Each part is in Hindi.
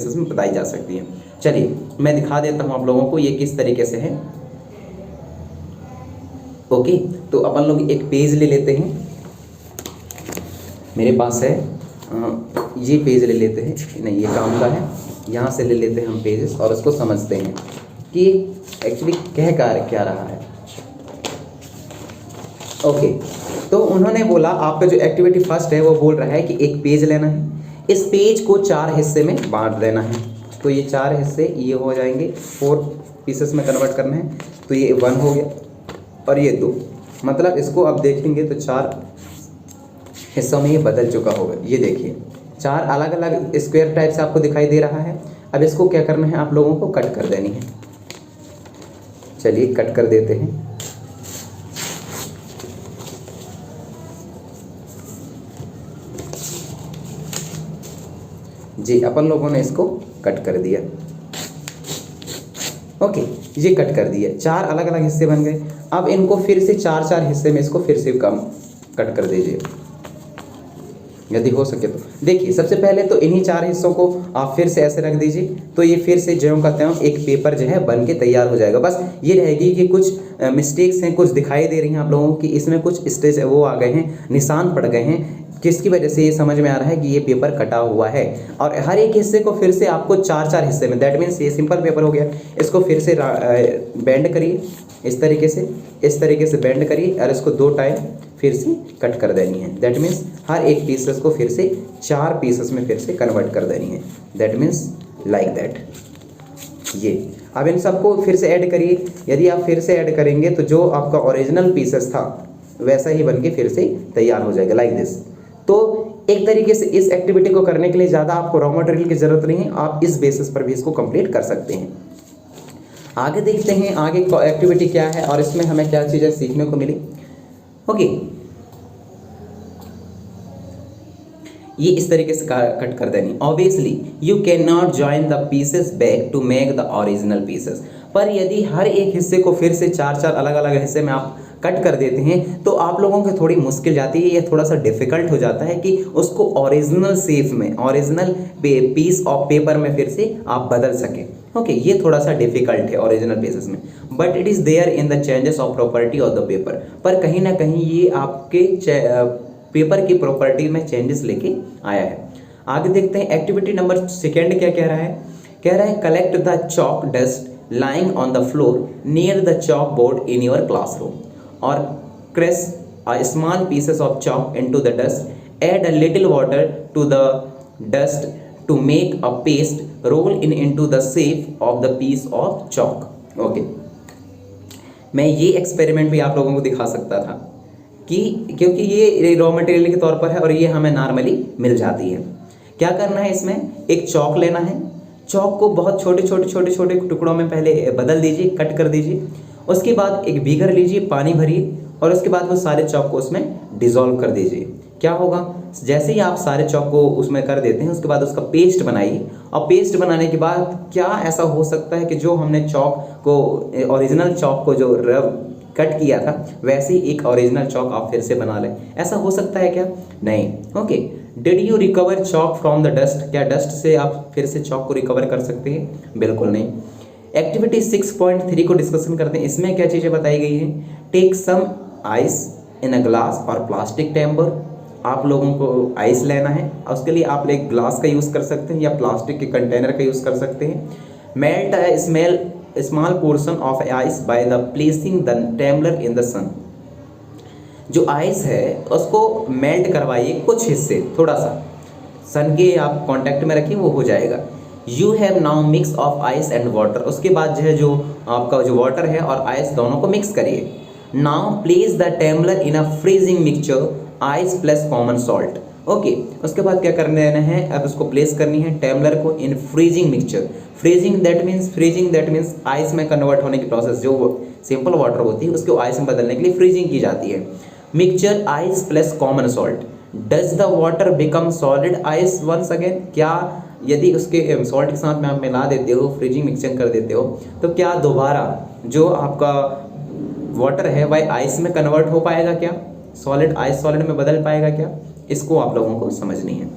बेसिस में बताई जा सकती है। चलिए मैं दिखा देता हूँ आप लोगों को ये किस तरीके से है। ओके, तो अपन लोग एक पेज ले लेते हैं, मेरे पास है ये पेज ले लेते हैं, नहीं ये काम का है, यहाँ से ले लेते हैं हम पेजेस और उसको समझते हैं कि एक्चुअली क्या रहा है। ओके, तो उन्होंने बोला आपका जो एक्टिविटी फर्स्ट है वो बोल रहा है कि एक पेज लेना है, इस पेज को 4 हिस्से में बांट देना है। तो ये 4 हिस्से ये हो जाएंगे, 4 पीसेस में कन्वर्ट करना है, तो ये 1 हो गया और ये 2, मतलब इसको अब देखेंगे तो 4 हिस्सों में ये बदल चुका होगा। ये देखिए 4 अलग अलग स्क्वायर टाइप से आपको दिखाई दे रहा है। अब इसको क्या करना है, आप लोगों को कट कर देनी है। चलिए कट कर देते हैं। जी अपन लोगों ने इसको कट कर दिया। ओके, ये कट कर दिया, 4 अलग अलग हिस्से बन गए। अब इनको फिर से 4 हिस्से में इसको फिर से कम कट कर दीजिए यदि हो सके तो। देखिए सबसे पहले तो इन्हीं 4 हिस्सों को आप फिर से ऐसे रख दीजिए, तो ये फिर से ज्यों का त्यों एक पेपर जो है बन के तैयार हो जाएगा। बस ये रहेगी कि कुछ मिस्टेक्स हैं, कुछ दिखाई दे रही हैं आप लोगों की, इसमें कुछ स्टेज वो आ गए हैं, निशान पड़ गए हैं, जिसकी वजह से ये समझ में आ रहा है कि ये पेपर कटा हुआ है। और हर एक हिस्से को फिर से आपको 4 हिस्से में, दैट मीन्स ये सिंपल पेपर हो गया, इसको फिर से बेंड करिए इस तरीके से बेंड करिए और इसको 2 टाइम फिर से कट कर देनी है। दैट मीन्स हर एक पीसेस को फिर से 4 पीसेस में फिर से कन्वर्ट कर देनी है। That means like that. ये अब इन सबको फिर से ऐड करिए। यदि आप फिर से ऐड करेंगे तो जो आपका ओरिजिनल पीसेस था वैसा ही बन के फिर से तैयार हो जाएगा, लाइक दिस। तो एक तरीके से इस एक्टिविटी को करने के लिए ज़्यादा आपको रॉ मटेरियल की ज़रूरत नहीं है, आप इस बेसिस पर भी इसको कंप्लीट कर सकते हैं। आगे देखते हैं आगे एक्टिविटी क्या है और इसमें हमें क्या चीज़ें सीखने को मिली। ओके, ये इस तरीके से कट कर देनी। Obviously you can not join the pieces back to make the original pieces, पर यदि हर एक हिस्से को फिर से 4 अलग अलग हिस्से में आप कट कर देते हैं तो आप लोगों को थोड़ी मुश्किल जाती है, ये थोड़ा सा डिफिकल्ट हो जाता है कि उसको ओरिजिनल शेप में, ओरिजिनल पीस ऑफ पेपर में फिर से आप बदल सकें। ओके, ये थोड़ा सा डिफिकल्ट है ओरिजिनल पीसेस में, but it is there in the changes of property of the paper. पर कहीं ना कहीं ये आपके पेपर की प्रॉपर्टी में चेंजेस लेके आया है। आगे देखते हैं एक्टिविटी नंबर 2 क्या कह रहा है। कह रहा है collect the chalk dust lying on the floor near the chalkboard in your classroom, or press a small pieces of chalk into the dust, add a little water to the dust to make a paste, roll in into the shape of the piece of chalk. Okay, मैं ये एक्सपेरिमेंट भी आप लोगों को दिखा सकता था कि क्योंकि ये रॉ मटेरियल के तौर पर है और ये हमें नॉर्मली मिल जाती है। क्या करना है, इसमें एक चॉक लेना है, चॉक को बहुत छोटे टुकड़ों में पहले बदल दीजिए, कट कर दीजिए। उसके बाद एक बीगर लीजिए, पानी भरिए और उसके बाद वो सारे चॉक को उसमें डिज़ोल्व कर दीजिए। क्या होगा, जैसे ही आप सारे चॉक को उसमें कर देते हैं उसके बाद उसका पेस्ट बनाइए, और पेस्ट बनाने के बाद क्या ऐसा हो सकता है कि जो हमने चॉक को, ओरिजिनल चॉक को जो कट किया था वैसे ही एक ओरिजिनल चॉक आप फिर से बना लें। ऐसा हो सकता है क्या? नहीं। Okay, did you recover chalk from the dust? क्या डस्ट से आप फिर से चॉक को रिकवर कर सकते हैं? बिल्कुल नहीं। एक्टिविटी 6.3 को डिस्कशन करते हैं। इसमें क्या चीज़ें बताई गई हैं? Take some ice in a glass और प्लास्टिक टेम्पर। आप लोगों को आइस लेना है, उसके लिए आप एक ग्लास का यूज़ कर सकते हैं या प्लास्टिक के कंटेनर का यूज़ कर सकते हैं। Melt a small portion of ice by the placing the tumbler in the sun. जो आइस है उसको मेल्ट करवाइए, कुछ हिस्से थोड़ा सा सन के आप कांटेक्ट में रखिए, वो हो जाएगा। You have now mix of ice and water. उसके बाद जो है जो आपका जो वाटर है और आइस दोनों को मिक्स करिए। Now place the tumbler in a freezing mixture, ice plus common salt. Okay, उसके बाद क्या करने देना है, अब उसको प्लेस करनी है टेम्बलर को in freezing mixture. Freezing that means ice में कन्वर्ट होने की प्रोसेस, जो सिंपल वाटर होती है उसको आइस में बदलने के लिए फ्रीजिंग की जाती है। Mixture ice plus common salt. Does the water become solid ice once again? क्या यदि उसके सॉल्ट के साथ में आप मिला देते हो, फ्रीजिंग मिक्सचर कर देते हो, तो क्या दोबारा जो आपका वाटर है वह आइस में कन्वर्ट हो पाएगा? क्या सॉलिड आइस सॉलिड में बदल पाएगा क्या? इसको आप लोगों को समझनी है।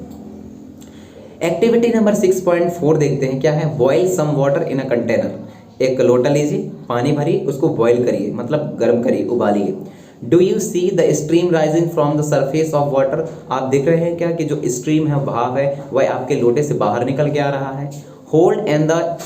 एक्टिविटी नंबर 6.4 देखते हैं क्या है। Boil some water in a container. एक लोटा लीजिए, पानी भरिए, उसको बॉयल करिए, मतलब गर्म करिए, उबालिए। Do you see the stream rising from the surface of water. आप देख रहे हैं क्या कि जो स्ट्रीम है, भाप है, वह आपके लोटे से बाहर निकल के आ रहा है। Hold and the